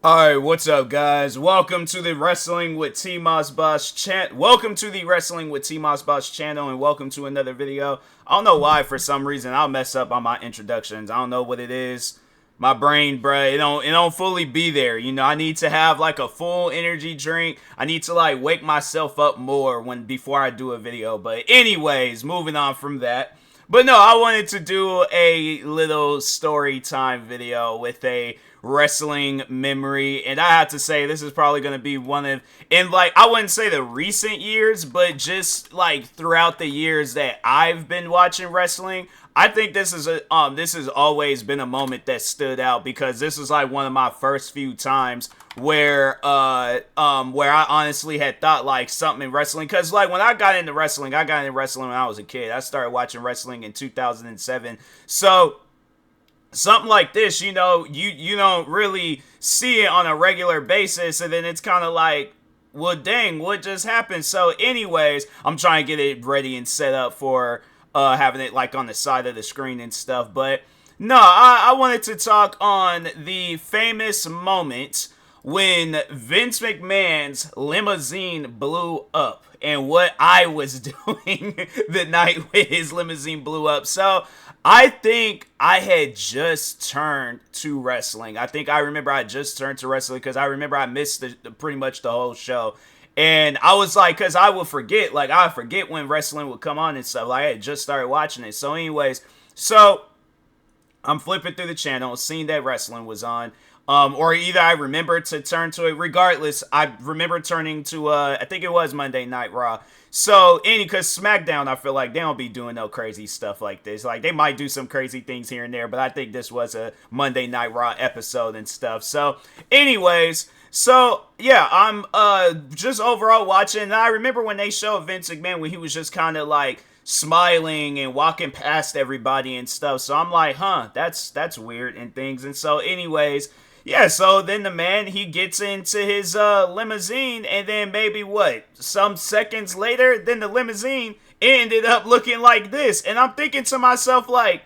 Alright, what's up guys? Welcome to the Wrestling with TMossBoss channel and welcome to another video. I don't know why for some reason I'll mess up on my introductions. I don't know what it is. My brain, bruh, it don't fully be there. You know, I need to have like a full energy drink. I need to like wake myself up more before I do a video. But anyways, moving on from that. But no, I wanted to do a little story time video with a wrestling memory, and I have to say this is probably going to be one of, in like, I wouldn't say the recent years, but just like throughout the years that I've been watching wrestling, I think this is this has always been a moment that stood out because this is like one of my first few times where I honestly had thought like something in wrestling, because like when I got into wrestling when I was a kid. I started watching wrestling in 2007, so something like this, you know, you don't really see it on a regular basis, and then it's kind of like, well, dang, what just happened? So anyways, I'm trying to get it ready and set up for having it like on the side of the screen and stuff. But no, I wanted to talk on the famous moment when Vince McMahon's limousine blew up and what I was doing the night when his limousine blew up. So I think I had just turned to wrestling. I remember I just turned to wrestling because I remember I missed pretty much the whole show. And I was like, because I would forget, like I forget when wrestling would come on and stuff. Like I had just started watching it. So anyways, so I'm flipping through the channel, seeing that wrestling was on. Or either I remember to turn to it. Regardless, I remember turning to, I think it was Monday Night Raw. So, because SmackDown, I feel like they don't be doing no crazy stuff like this. Like, they might do some crazy things here and there, but I think this was a Monday Night Raw episode and stuff. So, anyways, so, yeah, I'm just overall watching. And I remember when they showed Vince McMahon when he was just kind of like smiling and walking past everybody and stuff. So, I'm like, huh, that's weird and things. And so, anyways, yeah, so then the man, he gets into his limousine, and then maybe some seconds later, then the limousine ended up looking like this. And I'm thinking to myself, like,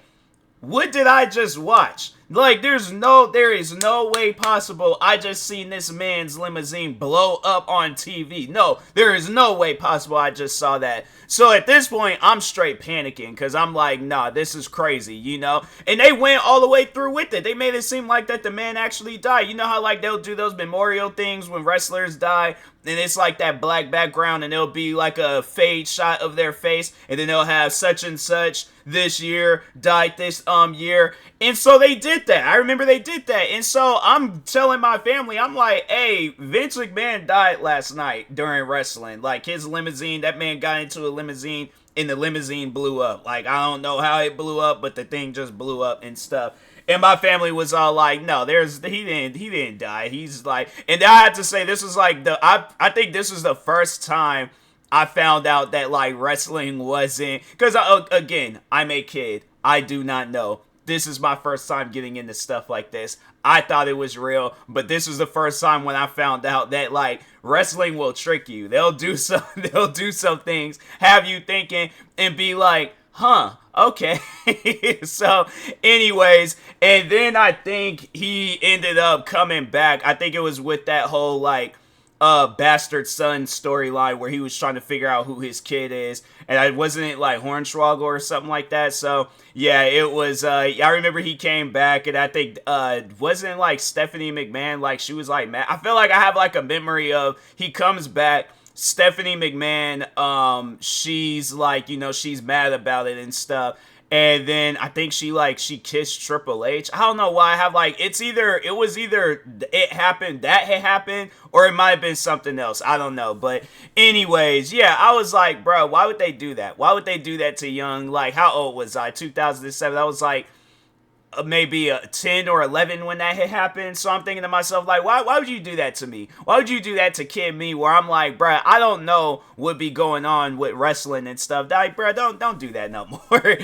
what did I just watch? Like, there is no way possible I just seen this man's limousine blow up on TV. No, there is no way possible I just saw that. So at this point, I'm straight panicking because I'm like, nah, this is crazy, you know? And they went all the way through with it. They made it seem like that the man actually died. You know how like they'll do those memorial things when wrestlers die? And it's like that black background, and it'll be like a fade shot of their face, and then they'll have such and such this year died this year. And so they did that. I remember they did that. And so I'm telling my family, I'm like, hey, Vince McMahon died last night during wrestling. Like his limousine, that man got into a limousine and the limousine blew up. Like I don't know how it blew up, but the thing just blew up and stuff. And my family was all like, no, he didn't die. He's like, and I had to say, this was like I think this was the first time I found out that like wrestling wasn't, because again, I'm a kid. I do not know. This is my first time getting into stuff like this. I thought it was real, but this was the first time when I found out that like wrestling will trick you. They'll do some things, have you thinking, and be like, huh, okay. So anyways, and then I think he ended up coming back. I think it was with that whole like bastard son storyline where he was trying to figure out who his kid is, and I wasn't it like Hornswoggle or something like that. So yeah, it was I remember he came back, and I think wasn't like Stephanie McMahon, like she was like mad. I feel like I have like a memory of he comes back, Stephanie McMahon, she's like, you know, she's mad about it and stuff. And then I think she kissed Triple H. I don't know why I have like, it happened, that had happened, or it might have been something else. I don't know. But anyways, yeah, I was like, bro, why would they do that? Why would they do that to young, like, how old was I? 2007. I was like, maybe 10 or 11 when that had happened. So I'm thinking to myself, like, why would you do that to me? Why would you do that to kid me, where I'm like, bruh, I don't know what be going on with wrestling and stuff. Like, bruh, don't do that no more.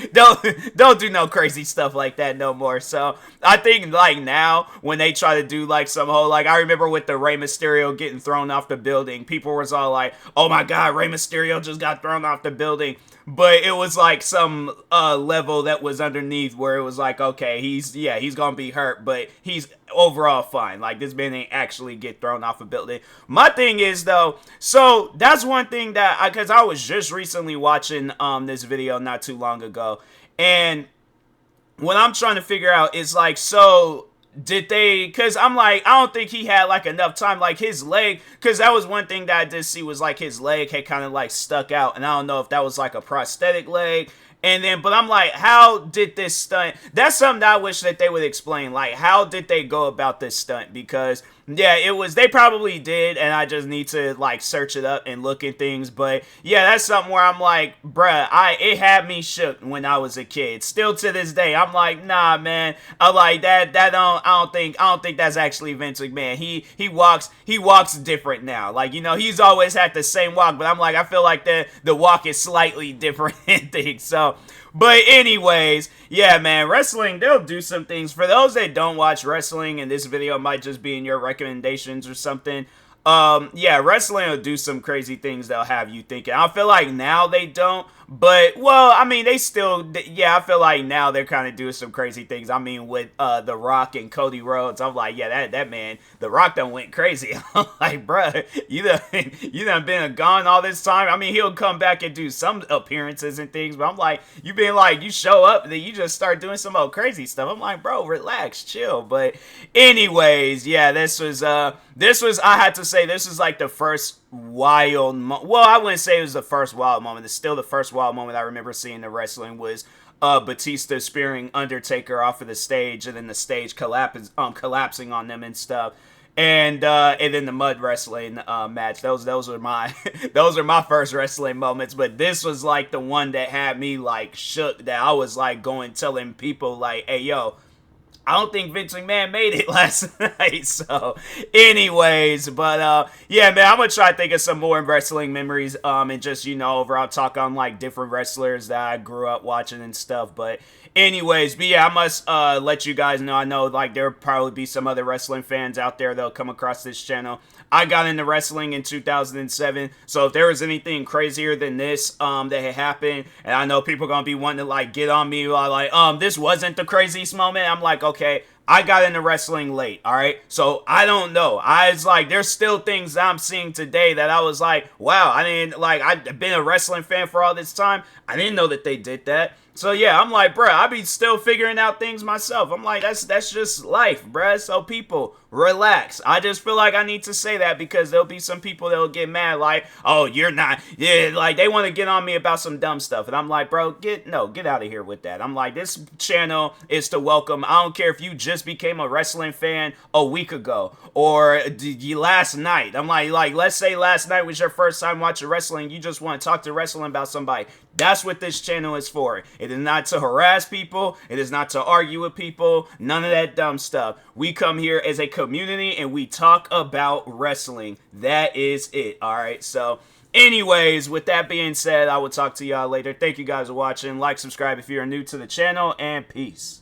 don't do no crazy stuff like that no more. So I think like now when they try to do like some whole, like, I remember with the Rey Mysterio getting thrown off the building, people was all like, oh my god, Rey Mysterio just got thrown off the building. But it was like some level that was underneath where it was like, okay, okay, he's gonna be hurt, but he's overall fine. Like, this man ain't actually get thrown off a building. My thing is, though, so that's one thing that because I was just recently watching this video not too long ago, and what I'm trying to figure out is, like, so did they, because I'm like, I don't think he had like enough time, like his leg, because that was one thing that I did see was like his leg had kind of like stuck out, and I don't know if that was like a prosthetic leg. And then, but I'm like, how did this stunt? That's something that I wish that they would explain. Like, how did they go about this stunt? Because, yeah, it was, they probably did, and I just need to, like, search it up and look at things. But, yeah, that's something where I'm like, bruh, it had me shook when I was a kid. Still to this day, I'm like, nah, man. I like that I don't think that's actually Vince McMahon. He walks different now. Like, you know, he's always had the same walk, but I'm like, I feel like the walk is slightly different in things. So, but anyways, yeah, man, wrestling, they'll do some things. For those that don't watch wrestling, and this video might just be in your recommendations or something, yeah, wrestling will do some crazy things that'll have you thinking. I feel like now they don't, but, well, I mean, they still, yeah, I feel like now they're kind of doing some crazy things. I mean, with The Rock and Cody Rhodes, I'm like, yeah, that man, The Rock done went crazy. I'm like, bruh, you done been gone all this time. I mean, he'll come back and do some appearances and things, but I'm like, you been like, you show up, and then you just start doing some old crazy stuff. I'm like, bro, relax, chill. But anyways, yeah, this was, I had to say, this is like the first wild well, I wouldn't say it was the first wild moment. It's still the first wild moment I remember seeing in wrestling was Batista spearing Undertaker off of the stage, and then the stage collapsing on them and stuff. And then the mud wrestling match. Those are my those are my first wrestling moments. But this was like the one that had me like shook, that I was like going telling people like, hey, yo, I don't think Vince McMahon made it last night. So, anyways, but yeah, man, I'm gonna try to think of some more wrestling memories, and just, you know, overall talk on like different wrestlers that I grew up watching and stuff. But anyways, but yeah, I must let you guys know. I know like there'll probably be some other wrestling fans out there that'll come across this channel. I got into wrestling in 2007, so if there was anything crazier than this that had happened, and I know people are gonna be wanting to like get on me like, this wasn't the craziest moment. I'm like, okay, I got into wrestling late, alright? So, I don't know. I was like, there's still things that I'm seeing today that I was like, wow, I didn't, like, I've been a wrestling fan for all this time. I didn't know that they did that. So, yeah, I'm like, bruh, I be still figuring out things myself. I'm like, that's just life, bruh. So, people, relax. I just feel like I need to say that because there'll be some people that'll get mad like, oh, you're not, yeah, like, they want to get on me about some dumb stuff. And I'm like, bro, get out of here with that. I'm like, this channel is to welcome. I don't care if you just became a wrestling fan a week ago or last night. I'm like, let's say last night was your first time watching wrestling. You just want to talk to wrestling about somebody. That's what this channel is for. It is not to harass people. It is not to argue with people. None of that dumb stuff. We come here as a community and we talk about wrestling. That is it. All right. So, anyways, with that being said, I will talk to y'all later. Thank you guys for watching. Like, subscribe if you're new to the channel, and peace.